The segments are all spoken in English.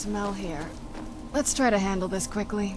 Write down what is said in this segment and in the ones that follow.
smell here. Let's try to handle this quickly.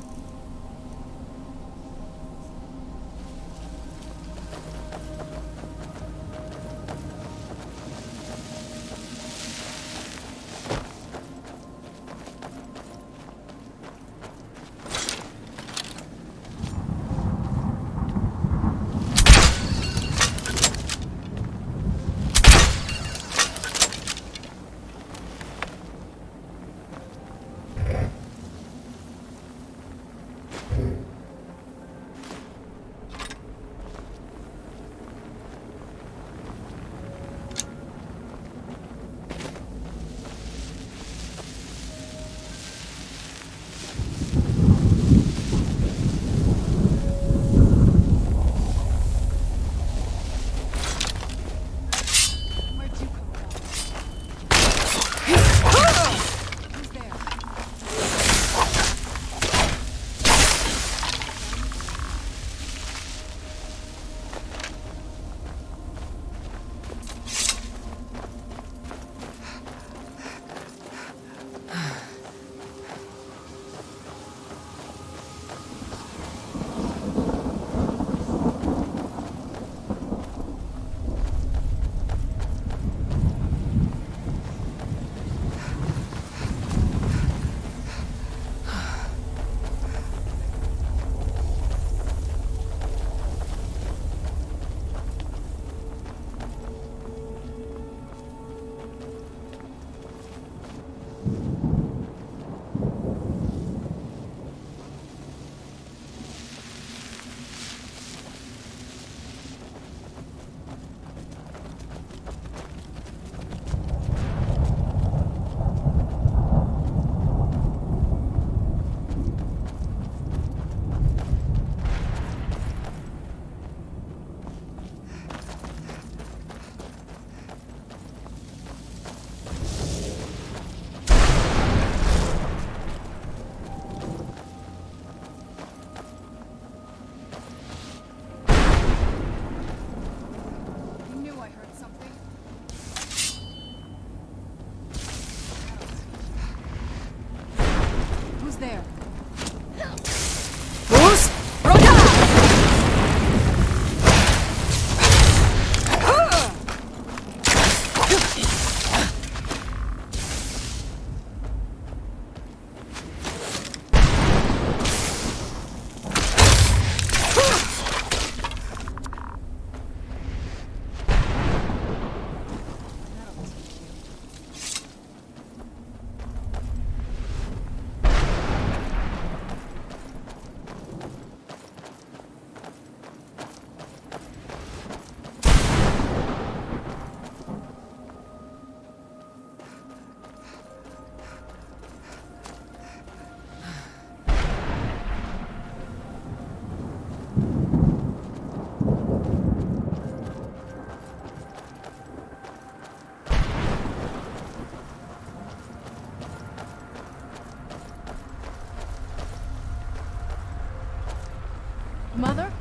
Mother?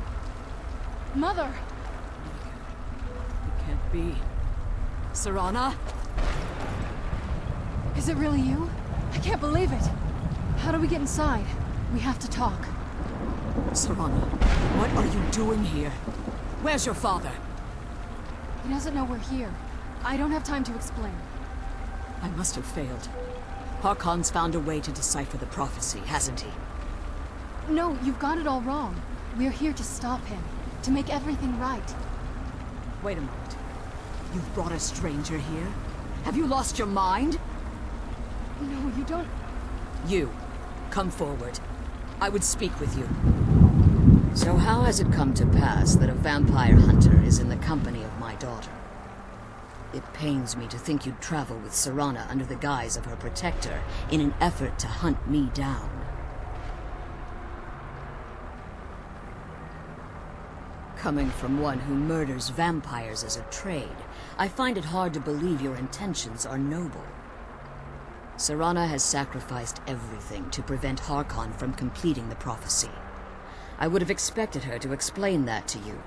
Mother! It can't be. Serana? Is it really you? I can't believe it. How do we get inside? We have to talk. Serana, what are you doing here? Where's your father? He doesn't know we're here. I don't have time to explain. I must have failed. Harkon's found a way to decipher the prophecy, hasn't he? No, you've got it all wrong. We're here to stop him. To make everything right. Wait a moment. You've brought a stranger here? Have you lost your mind? No, you don't... You, come forward. I would speak with you. So how has it come to pass that a vampire hunter is in the company of my daughter? It pains me to think you'd travel with Serana under the guise of her protector in an effort to hunt me down. Coming from one who murders vampires as a trade, I find it hard to believe your intentions are noble. Serana has sacrificed everything to prevent Harkon from completing the prophecy. I would have expected her to explain that to you.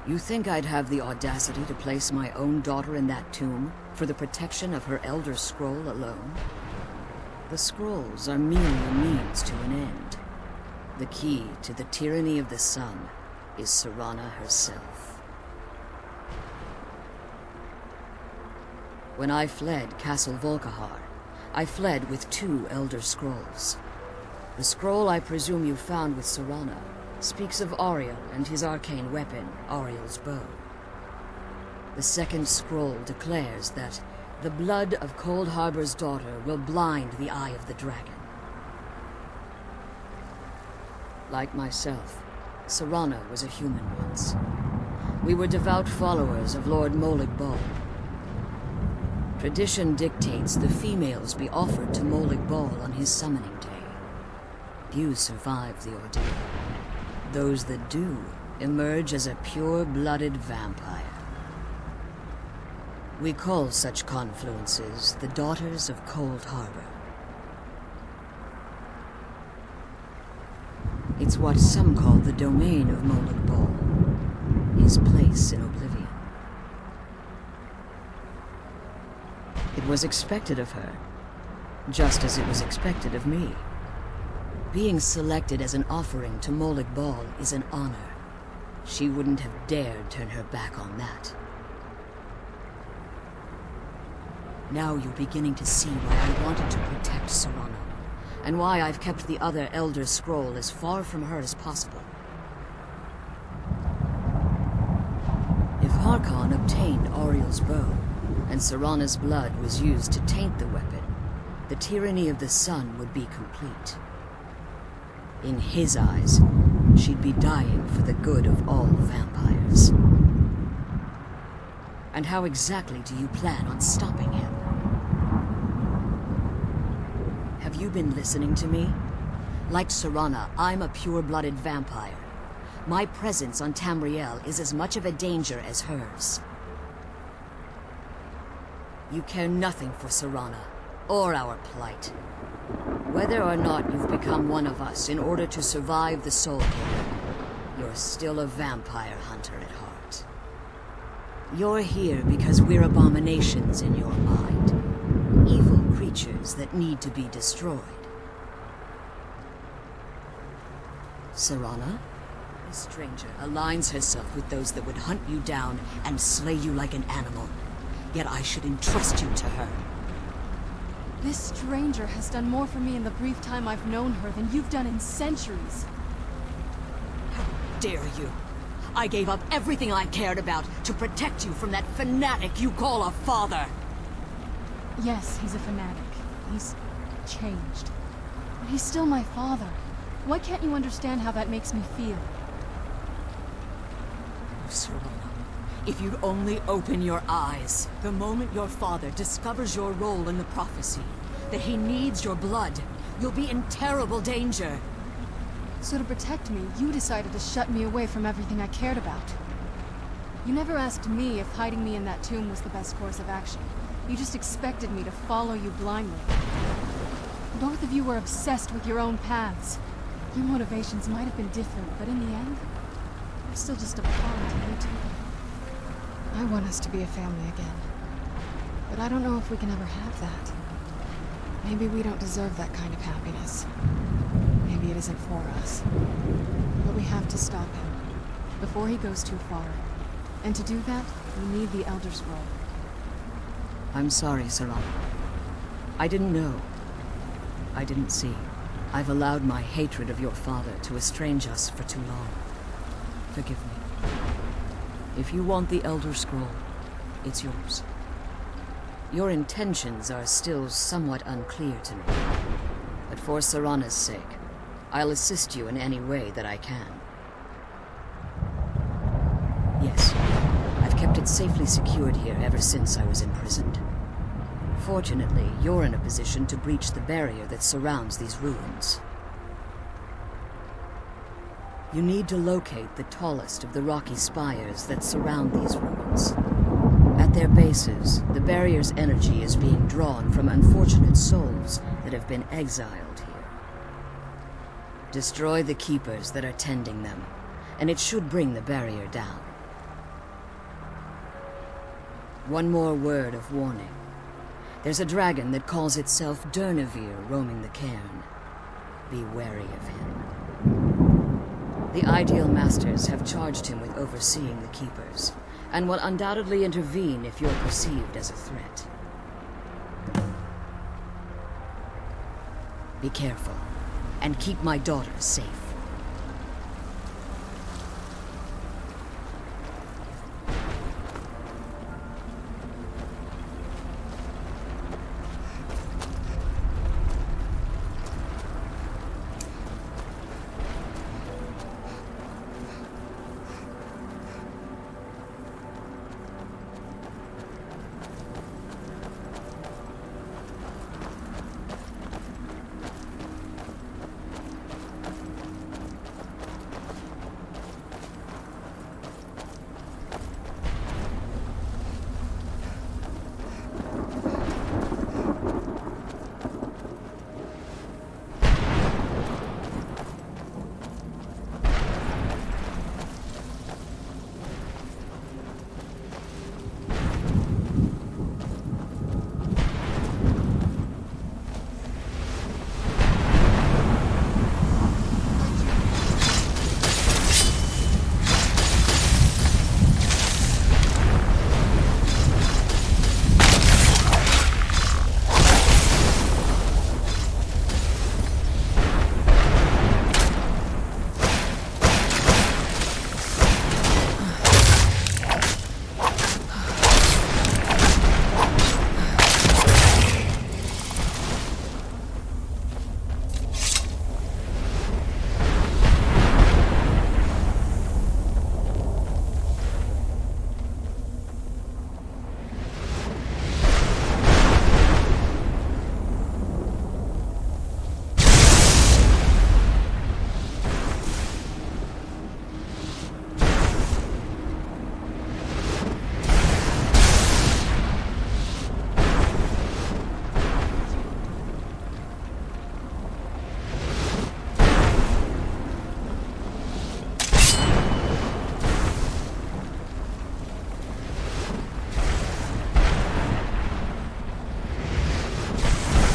You think I'd have the audacity to place my own daughter in that tomb for the protection of her Elder Scroll alone? The scrolls are merely a means to an end. The key to the tyranny of the sun is Serana herself. When I fled Castle Volkihar, I fled with 2 Elder Scrolls. The scroll I presume you found with Serana speaks of Auriel and his arcane weapon, Auriel's bow. The second scroll declares that the blood of Cold Harbor's daughter will blind the eye of the dragon. Like myself, Serana was a human once. We were devout followers of Lord Molig Bal. Tradition dictates the females be offered to Molig Bal on his summoning day. Few survive the ordeal. Those that do emerge as a pure-blooded vampire. We call such confluences the Daughters of Cold Harbor. It's what some call the domain of Molig Bal, his place in oblivion. It was expected of her, just as it was expected of me. Being selected as an offering to Molig Bal is an honor. She wouldn't have dared turn her back on that. Now you're beginning to see why I wanted to protect Serana, and why I've kept the other Elder Scroll as far from her as possible. If Harkon obtained Auriel's bow, and Serana's blood was used to taint the weapon, the tyranny of the sun would be complete. In his eyes, she'd be dying for the good of all vampires. And how exactly do you plan on stopping him? Have you been listening to me? Like Serana, I'm a pure-blooded vampire. My presence on Tamriel is as much of a danger as hers. You care nothing for Serana, or our plight. Whether or not you've become one of us in order to survive the Soul Cairn, you're still a vampire hunter at heart. You're here because we're abominations in your mind. Evil creatures that need to be destroyed. Serana? This stranger aligns herself with those that would hunt you down and slay you like an animal. Yet I should entrust you to her. This stranger has done more for me in the brief time I've known her than you've done in centuries. How dare you? I gave up everything I cared about to protect you from that fanatic you call a father. Yes, he's a fanatic. He's changed. But he's still my father. Why can't you understand how that makes me feel? Oh, Serana, if you'd only open your eyes. The moment your father discovers your role in the prophecy, that he needs your blood, you'll be in terrible danger. So to protect me, you decided to shut me away from everything I cared about. You never asked me if hiding me in that tomb was the best course of action. You just expected me to follow you blindly. Both of you were obsessed with your own paths. Your motivations might have been different, but in the end, I'm still just a pawn to you two. I want us to be a family again. But I don't know if we can ever have that. Maybe we don't deserve that kind of happiness. Maybe it isn't for us. But we have to stop him Before he goes too far. And to do that, we need the Elder Scroll. I'm sorry, Serana. I didn't know. I didn't see. I've allowed my hatred of your father to estrange us for too long. Forgive me. If you want the Elder Scroll, it's yours. Your intentions are still somewhat unclear to me. But for Serana's sake, I'll assist you in any way that I can. Yes, I've kept it safely secured here ever since I was imprisoned. Fortunately, you're in a position to breach the barrier that surrounds these ruins. You need to locate the tallest of the rocky spires that surround these ruins. At their bases, the barrier's energy is being drawn from unfortunate souls that have been exiled here. Destroy the keepers that are tending them, and it should bring the barrier down. One more word of warning. There's a dragon that calls itself Durnehviir roaming the Cairn. Be wary of him. The Ideal Masters have charged him with overseeing the Keepers, and will undoubtedly intervene if you're perceived as a threat. Be careful, and keep my daughter safe.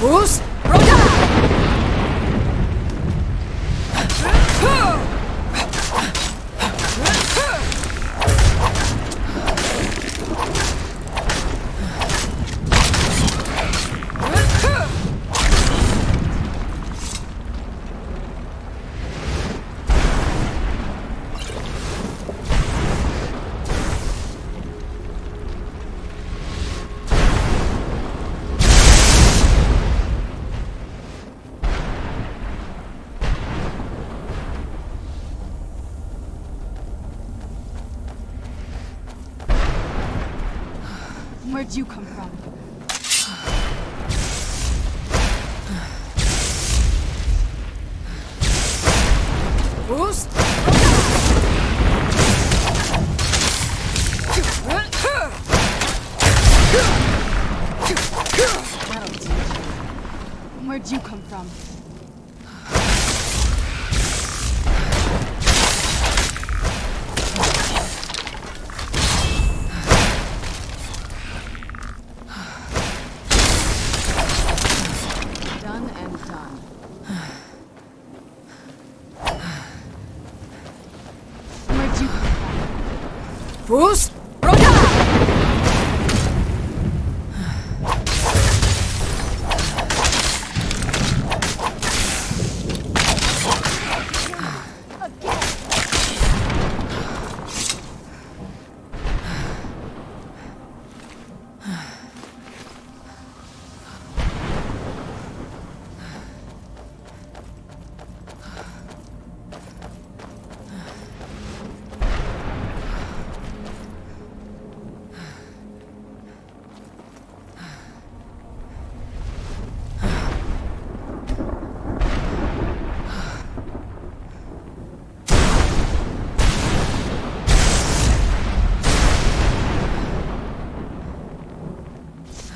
Bruce? Where'd you come from? Bruce? Where'd you come from? Done and done. Where'd you come from? Bruce?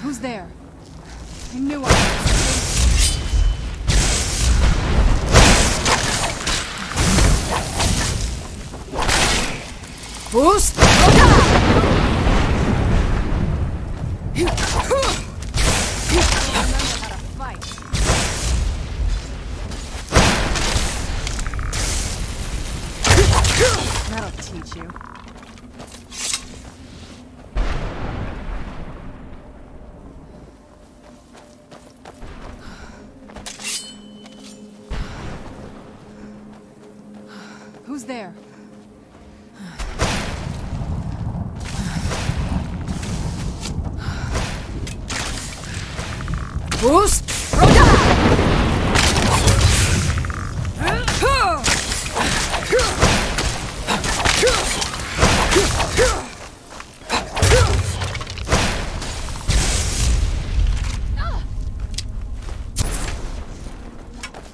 Who's there? I knew I was. Bruce? That'll teach you. Who's there? Boost!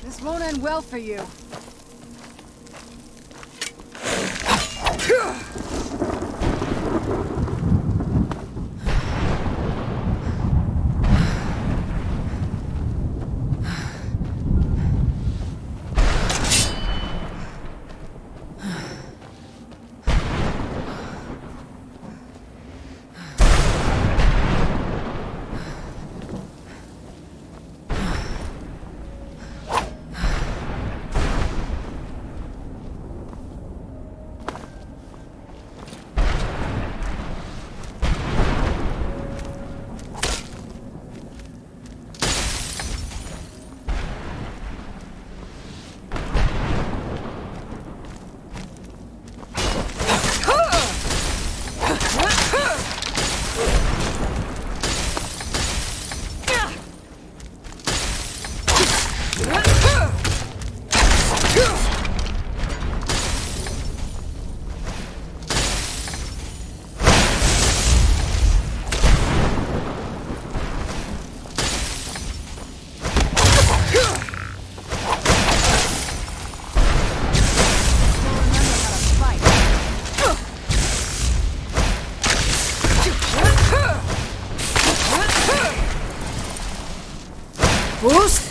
This won't end well for you. Boost!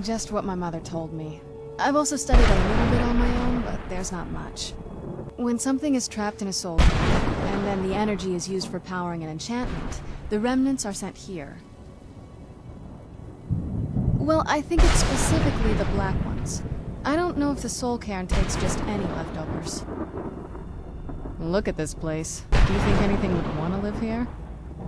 Just what my mother told me. I've also studied a little bit on my own, but there's not much. When something is trapped in a soul, and then the energy is used for powering an enchantment, the remnants are sent here. Well, I think it's specifically the black ones. I don't know if the Soul Cairn takes just any leftovers. Look at this place. Do you think anything would want to live here?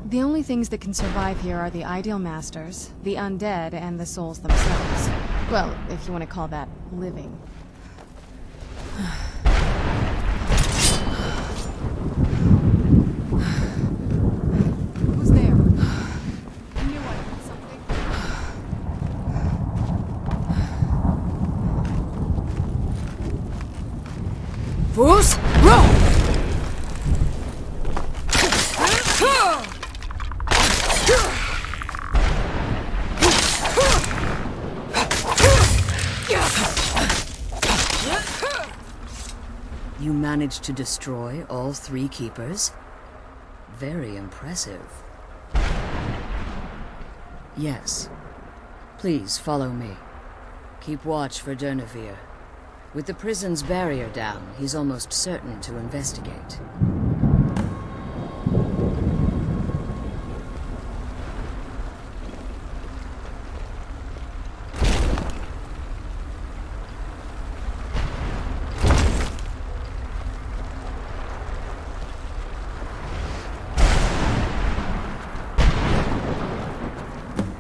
The only things that can survive here are the ideal masters, the undead, and the souls themselves. Well, if you want to call that living. Who's there? I knew I heard something. Boost! Roll! You managed to destroy all 3 keepers? Very impressive. Yes. Please follow me. Keep watch for Durnehviir. With the prison's barrier down, he's almost certain to investigate.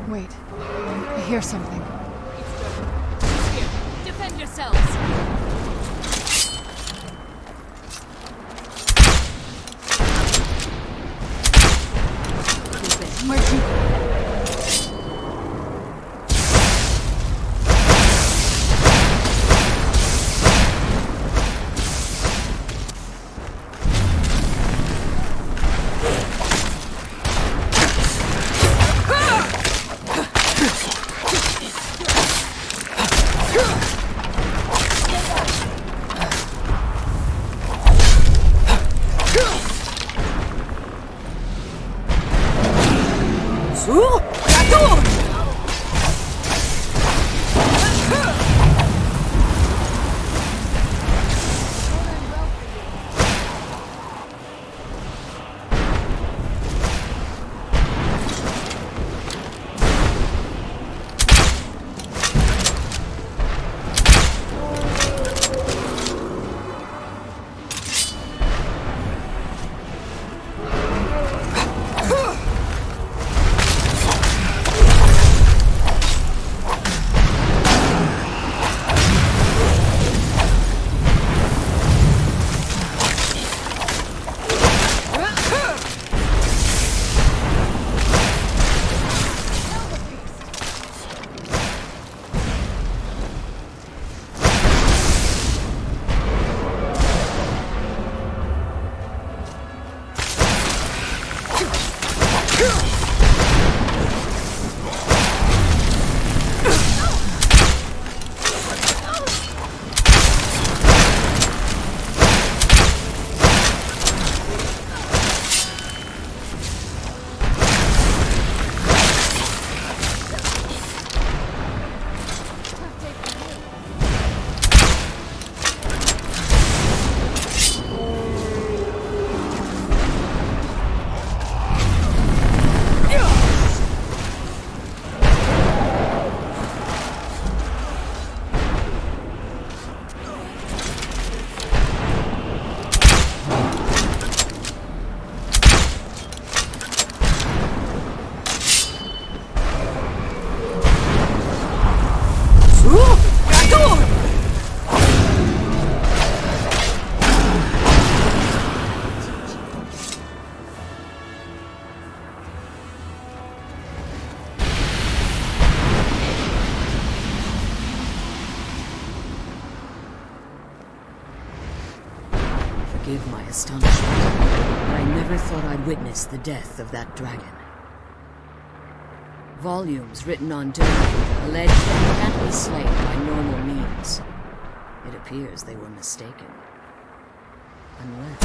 Wait, I hear something. Here, defend yourselves! Where'd you... forgive my astonishment, but I never thought I'd witness the death of that dragon. Volumes written on Durnehviir allege that he can't be slain by normal means. It appears they were mistaken. Unless...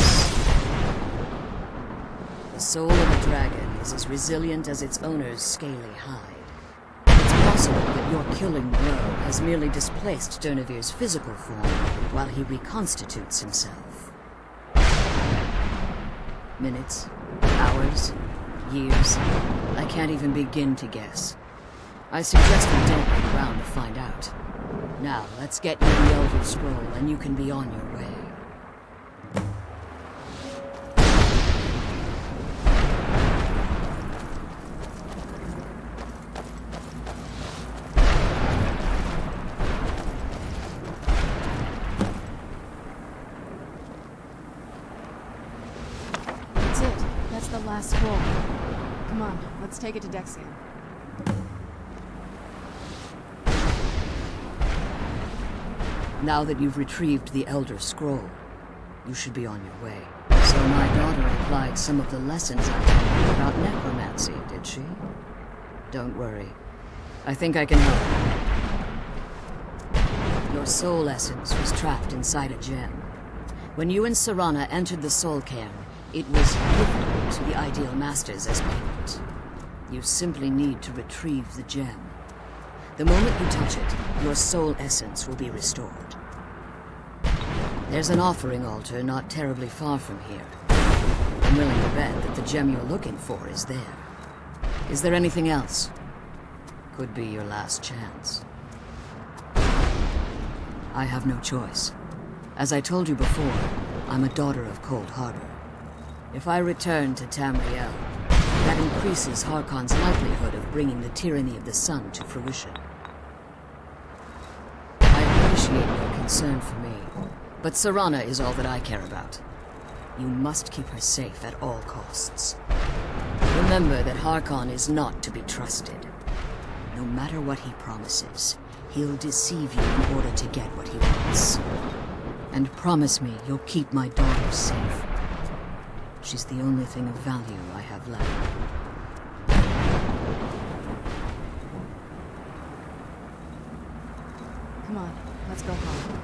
The soul of a dragon is as resilient as its owner's scaly hide. It's possible that your killing blow has merely displaced Durnehviir's physical form while he reconstitutes himself. Minutes, hours, years, I can't even begin to guess. I suggest we don't wait around to find out. Now, let's get you the Elder Scroll and you can be on your way. That's it. That's the last scroll. Come on, let's take it to Dexion. Now that you've retrieved the Elder Scroll, you should be on your way. So my daughter applied some of the lessons I taught her about necromancy, did she? Don't worry. I think I can help. Your soul essence was trapped inside a gem. When you and Serana entered the Soul Cairn, it was given to the Ideal Masters as payment. You simply need to retrieve the gem. The moment you touch it, your soul essence will be restored. There's an offering altar not terribly far from here. I'm willing to bet that the gem you're looking for is there. Is there anything else? Could be your last chance. I have no choice. As I told you before, I'm a daughter of Cold Harbor. If I return to Tamriel, that increases Harkon's likelihood of bringing the tyranny of the sun to fruition. I appreciate your concern for me, but Serana is all that I care about. You must keep her safe at all costs. Remember that Harkon is not to be trusted. No matter what he promises, he'll deceive you in order to get what he wants. And promise me you'll keep my daughter safe. She's the only thing of value I have left. Come on, let's go home.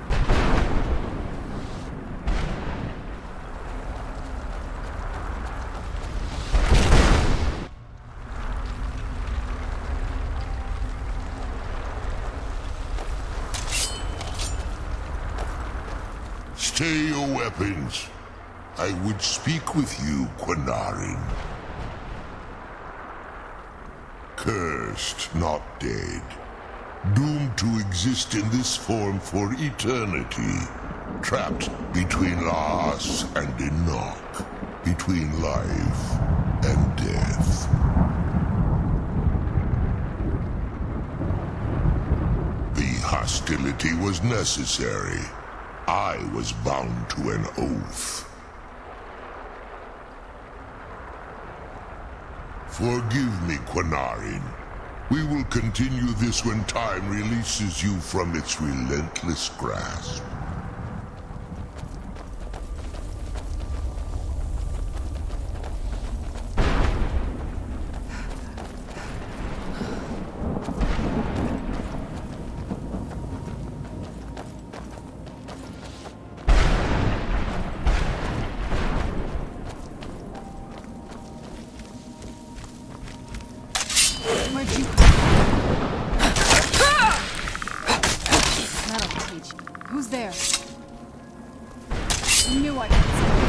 Stay your weapons. I would speak with you, Quinarin. Cursed, not dead. Doomed to exist in this form for eternity. Trapped between Laas and Enoch. Between life and death. The hostility was necessary. I was bound to an oath. Forgive me, Quinarin. We will continue this when time releases you from its relentless grasp. Who's there? I knew I heard something.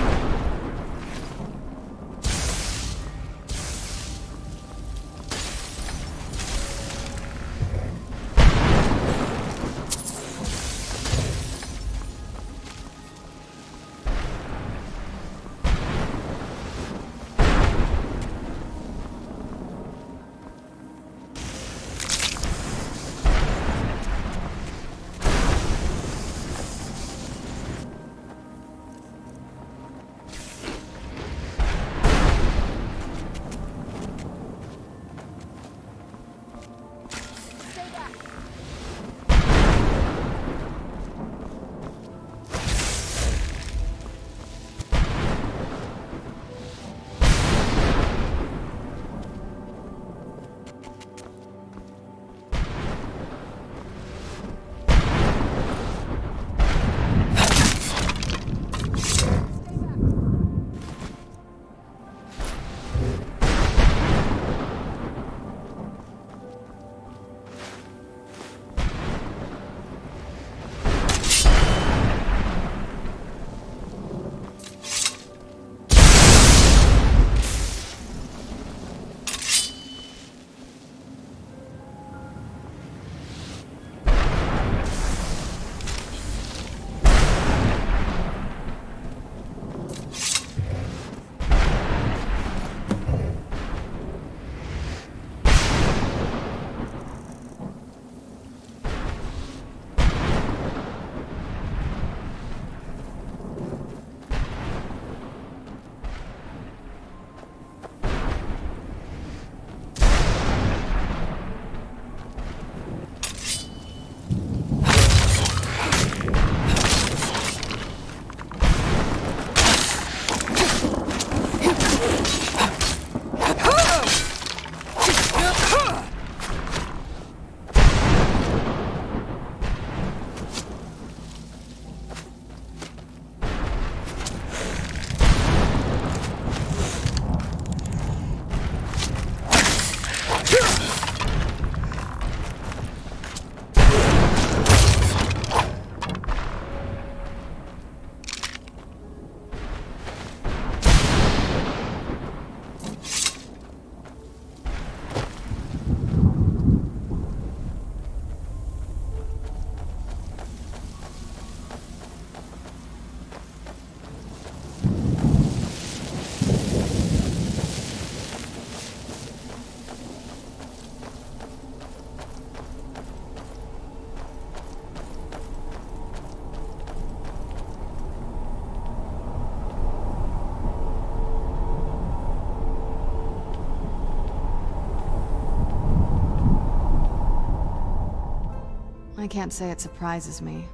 I can't say it surprises me.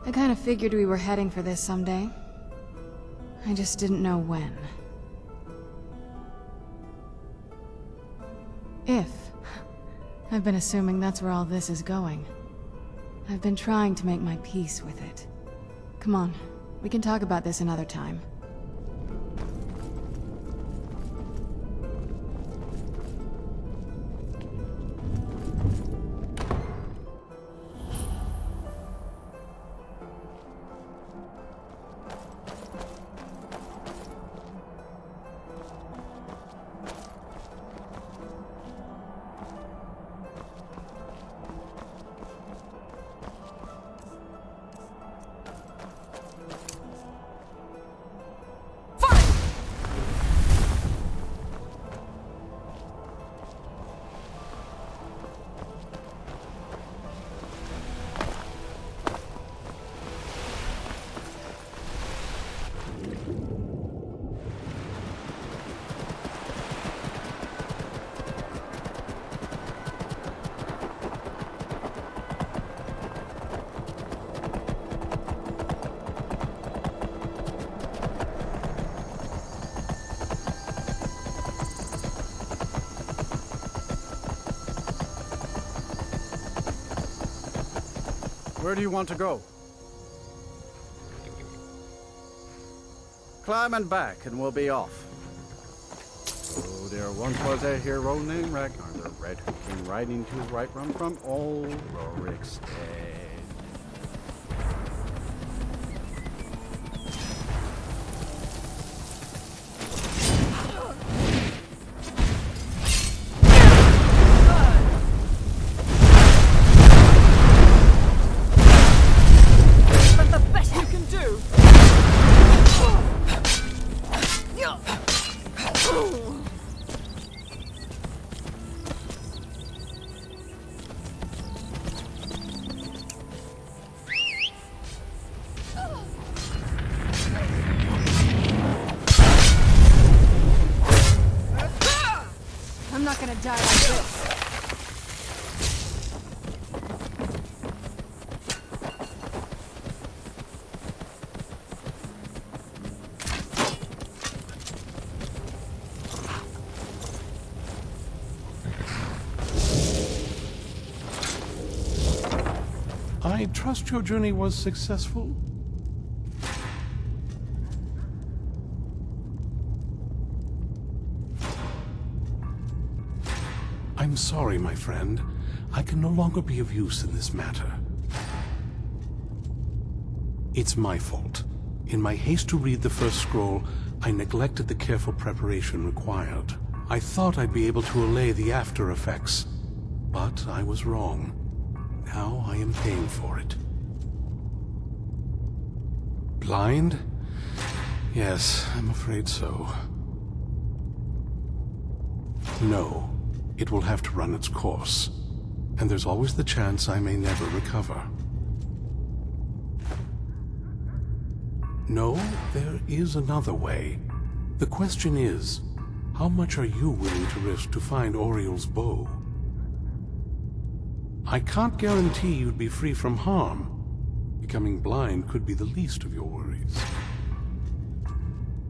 I kind of figured we were heading for this someday. I just didn't know when. If. I've been assuming that's where all this is going. I've been trying to make my peace with it. Come on, we can talk about this another time. Where do you want to go? Climb and back, and we'll be off. Oh, there once was a hero named Ragnar the Red, who came riding to Whiterun from old Rorikstead. I'm not gonna die like this. I trust your journey was successful? I'm sorry, my friend. I can no longer be of use in this matter. It's my fault. In my haste to read the first scroll, I neglected the careful preparation required. I thought I'd be able to allay the after effects, but I was wrong. Now I am paying for it. Blind? Yes, I'm afraid so. No. It will have to run its course, and there's always the chance I may never recover. No, there is another way. The question is, how much are you willing to risk to find Oriel's bow? I can't guarantee you'd be free from harm. Becoming blind could be the least of your worries.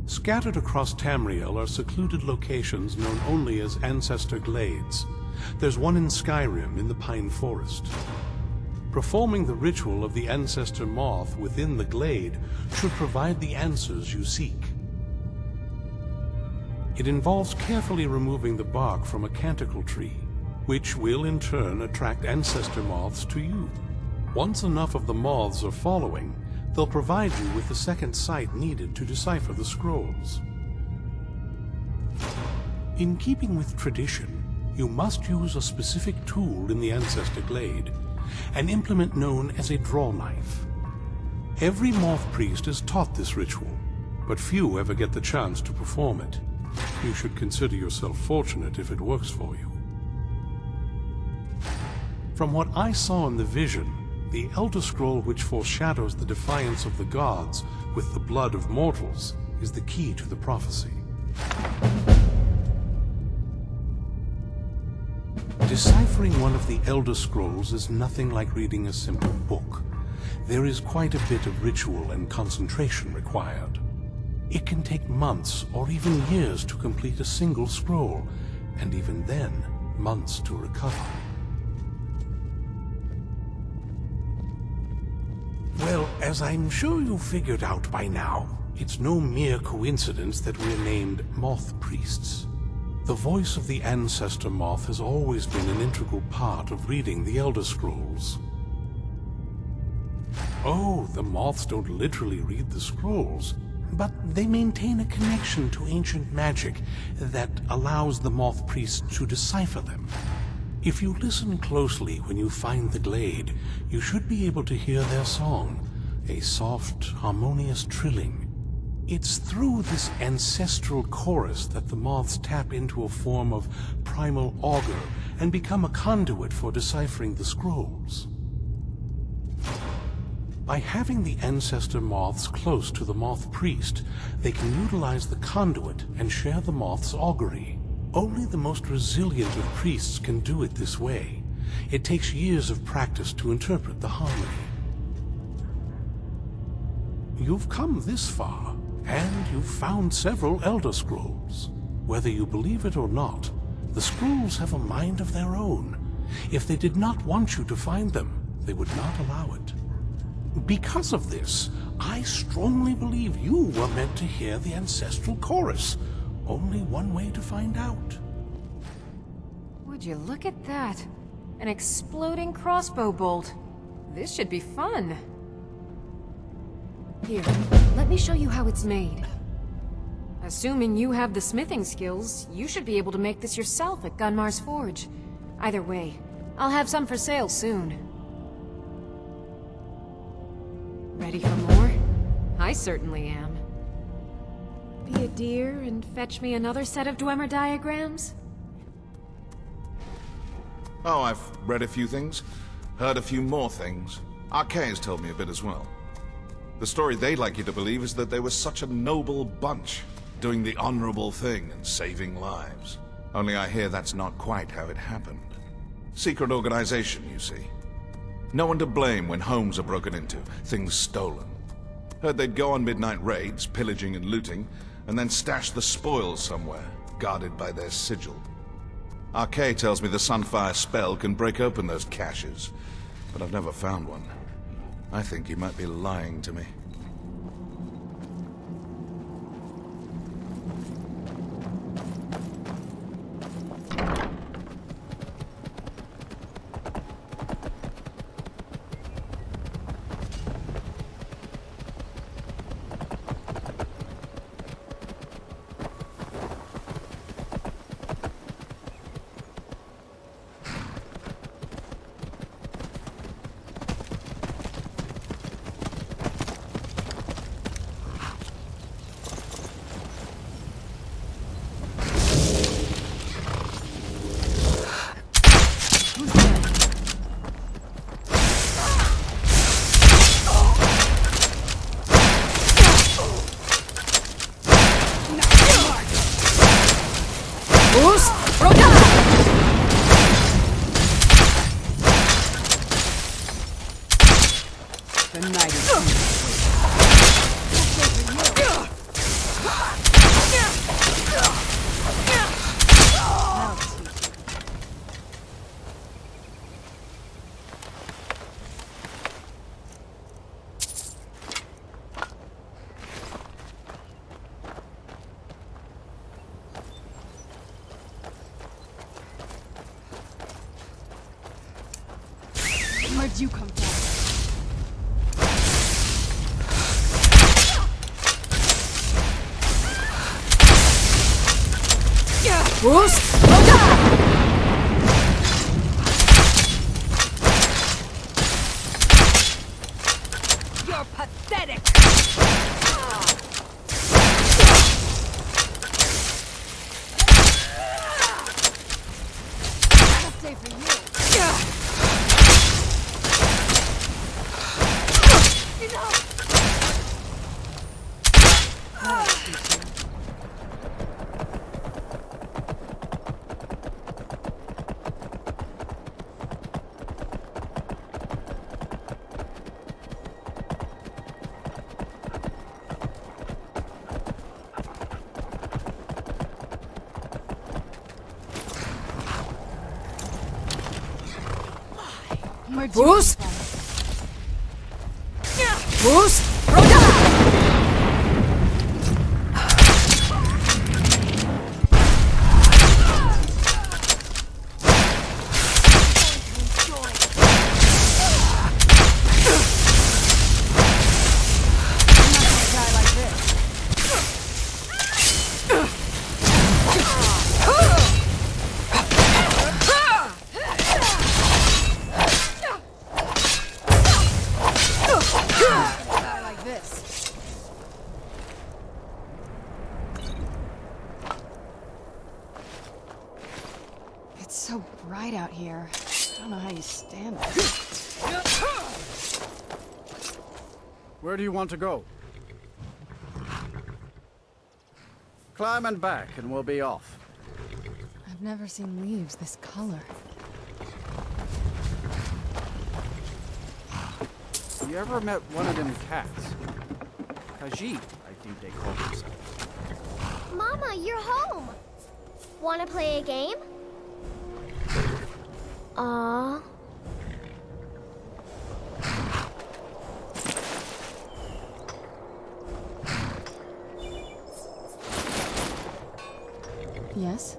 Scattered across Tamriel are secluded locations known only as Ancestor Glades. There's one in Skyrim in the Pine Forest. Performing the ritual of the Ancestor Moth within the glade should provide the answers you seek. It involves carefully removing the bark from a canticle tree, which will in turn attract ancestor moths to you. Once enough of the moths are following, they'll provide you with the second sight needed to decipher the scrolls. In keeping with tradition, you must use a specific tool in the Ancestor Glade, an implement known as a draw knife. Every moth priest is taught this ritual, but few ever get the chance to perform it. You should consider yourself fortunate if it works for you. From what I saw in the vision, the Elder Scroll which foreshadows the defiance of the gods with the blood of mortals is the key to the prophecy. Deciphering one of the Elder Scrolls is nothing like reading a simple book. There is quite a bit of ritual and concentration required. It can take months or even years to complete a single scroll, and even then, months to recover. Well, as I'm sure you've figured out by now, it's no mere coincidence that we're named Moth Priests. The voice of the Ancestor Moth has always been an integral part of reading the Elder Scrolls. Oh, the Moths don't literally read the scrolls, but they maintain a connection to ancient magic that allows the Moth Priests to decipher them. If you listen closely when you find the glade, you should be able to hear their song, a soft, harmonious trilling. It's through this ancestral chorus that the moths tap into a form of primal augur and become a conduit for deciphering the scrolls. By having the ancestor moths close to the moth priest, they can utilize the conduit and share the moth's augury. Only the most resilient of priests can do it this way. It takes years of practice to interpret the harmony. You've come this far, and you've found several Elder Scrolls. Whether you believe it or not, the scrolls have a mind of their own. If they did not want you to find them, they would not allow it. Because of this, I strongly believe you were meant to hear the ancestral chorus. Only one way to find out. Would you look at that? An exploding crossbow bolt. This should be fun. Here, let me show you how it's made. Assuming you have the smithing skills, you should be able to make this yourself at Gunmar's Forge. Either way, I'll have some for sale soon. Ready for more? I certainly am. Be a dear and fetch me another set of Dwemer diagrams? Oh, I've read a few things, heard a few more things. Archaea's told me a bit as well. The story they'd like you to believe is that they were such a noble bunch, doing the honorable thing and saving lives. Only I hear that's not quite how it happened. Secret organization, you see. No one to blame when homes are broken into, things stolen. Heard they'd go on midnight raids, pillaging and looting, and then stash the spoils somewhere, guarded by their sigil. Archaea tells me the Sunfire spell can break open those caches, but I've never found one. I think he might be lying to me. Where'd you come from? You're pathetic! I'll stay for you. Where'd you Boost! come from? Boost! It's so bright out here. I don't know how you stand it. Where do you want to go? Climb and back, and we'll be off. I've never seen leaves this color. You ever met one of them cats? Khajiit, I think they call themselves. Mama, you're home! Wanna play a game? Aww. Yes?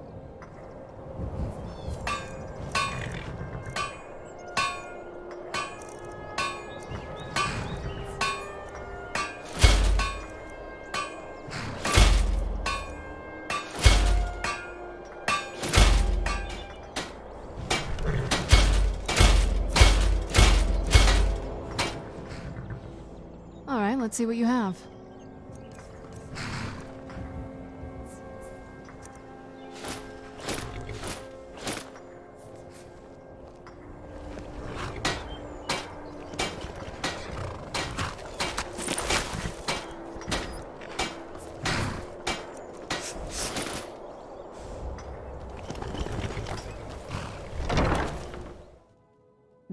All right, let's see what you have.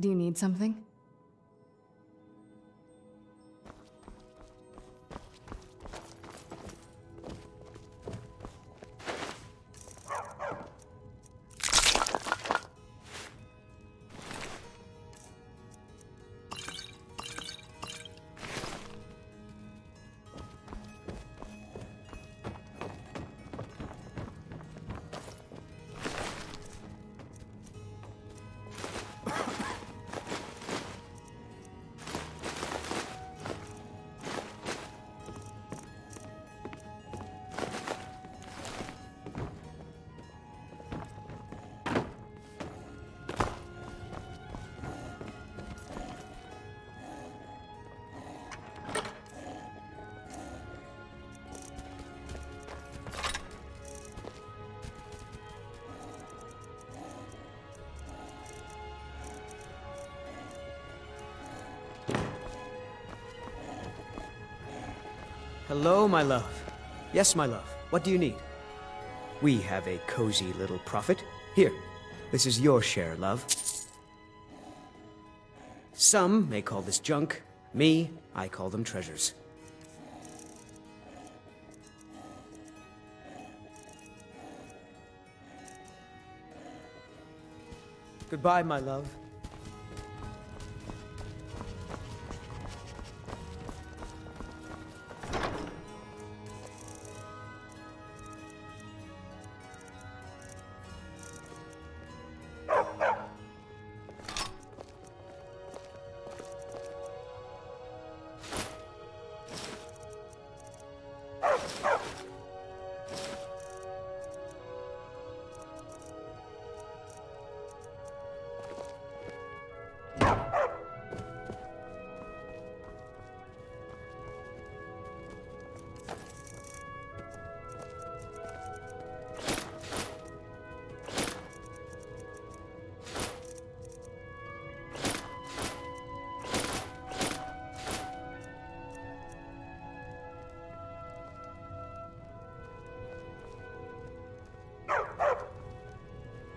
Do you need something? Hello, my love. Yes, my love. What do you need? We have a cozy little profit. Here, this is your share, love. Some may call this junk. Me, I call them treasures. Goodbye, my love.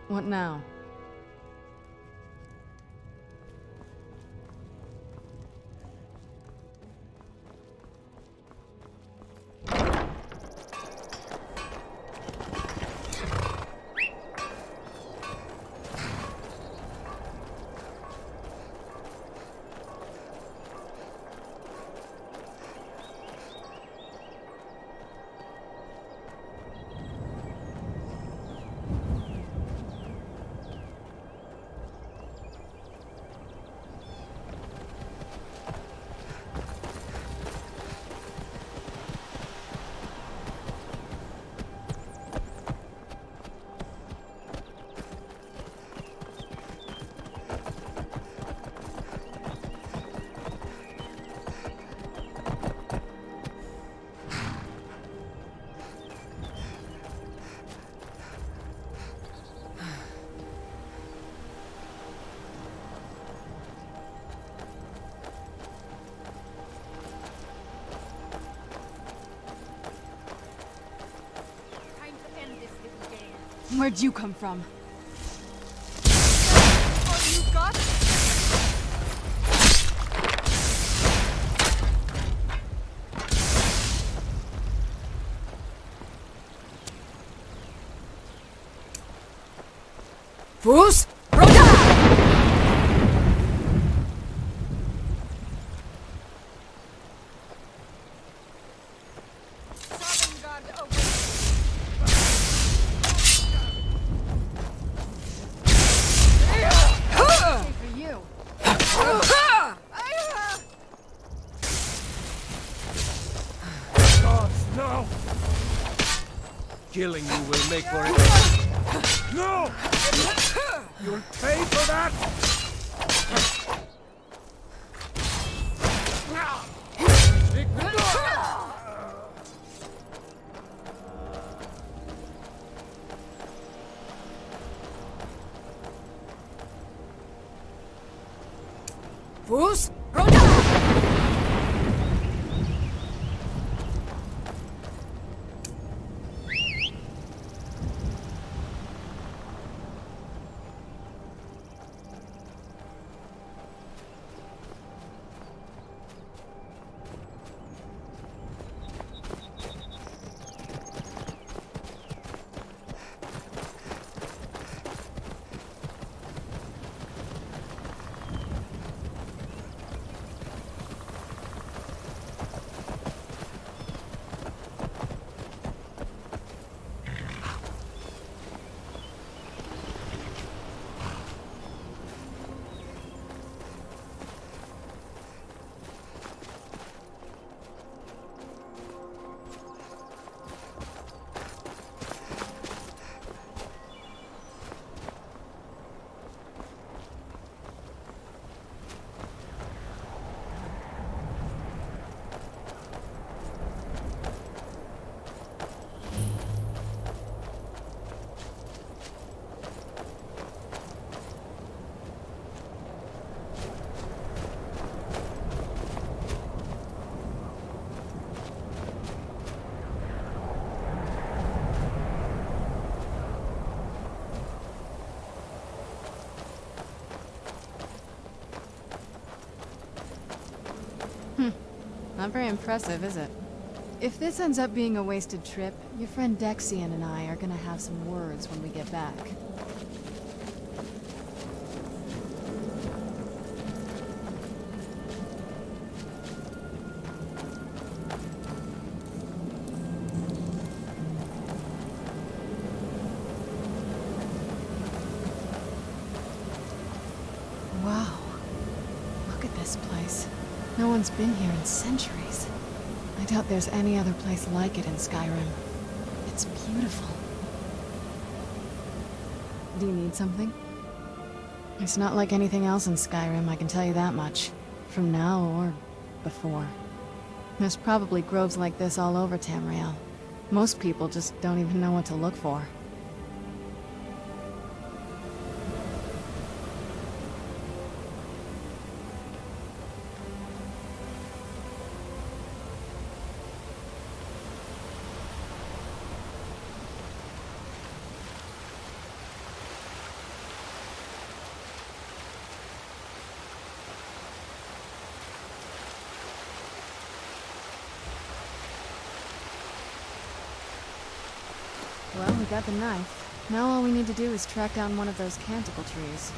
What now? Where'd you come from? All you got? Fus! Roda! For you. Gods, no! Killing you will make for it. No! You'll pay for that! Fus! Roda! Not very impressive, is it? If this ends up being a wasted trip, your friend Dexion and I are gonna have some words when we get back. Wow. Look at this place. No one's been here in centuries. I doubt there's any other place like it in Skyrim. It's beautiful. Do you need something? It's not like anything else in Skyrim, I can tell you that much. From now or before. There's probably groves like this all over Tamriel. Most people just don't even know what to look for. Well, we got the knife. Now all we need to do is track down one of those canticle trees.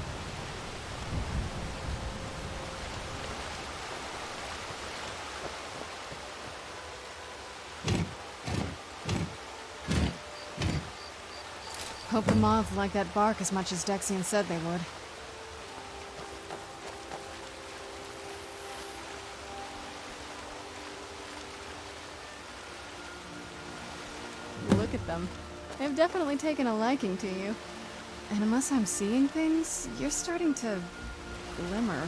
Hope the moths like that bark as much as Dexion said they would. Look at them. They've definitely taken a liking to you. And unless I'm seeing things, you're starting to glimmer.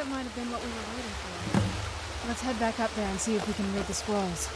That might have been what we were waiting for. Let's head back up there and see if we can read the scrolls.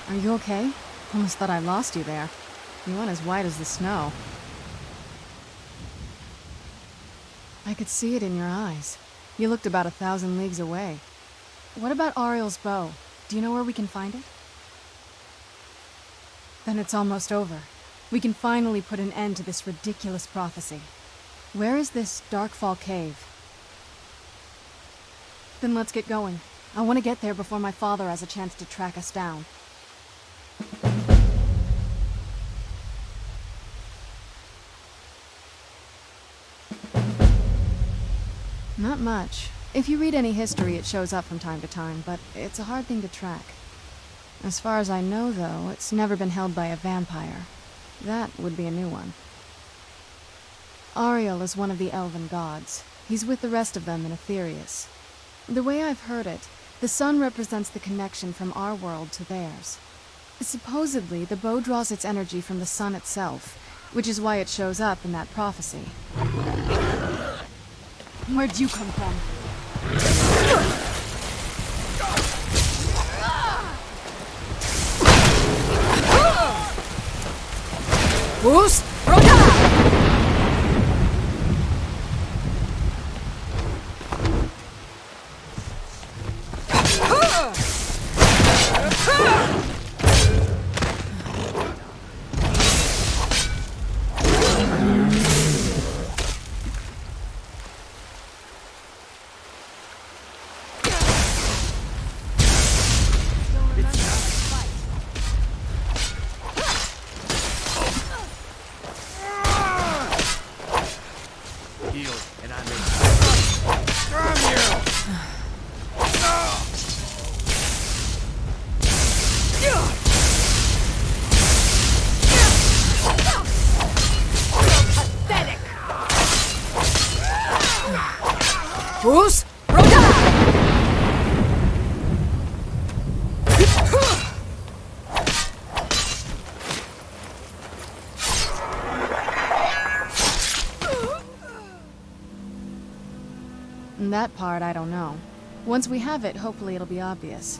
Are you okay? Almost thought I lost you there. You went as white as the snow. I could see it in your eyes. You looked about 1,000 leagues away. What about Ariel's bow? Do you know where we can find it? Then it's almost over. We can finally put an end to this ridiculous prophecy. Where is this Darkfall cave? Then let's get going. I want to get there before my father has a chance to track us down. Not much. If you read any history, it shows up from time to time, but it's a hard thing to track. As far as I know, though, it's never been held by a vampire. That would be a new one. Ariel is one of the elven gods. He's with the rest of them in Aetherius. The way I've heard it, the sun represents the connection from our world to theirs. Supposedly, the bow draws its energy from the sun itself, which is why it shows up in that prophecy. Where'd you come from? Boost! Roda! Boost! That part, I don't know. Once we have it, hopefully it'll be obvious.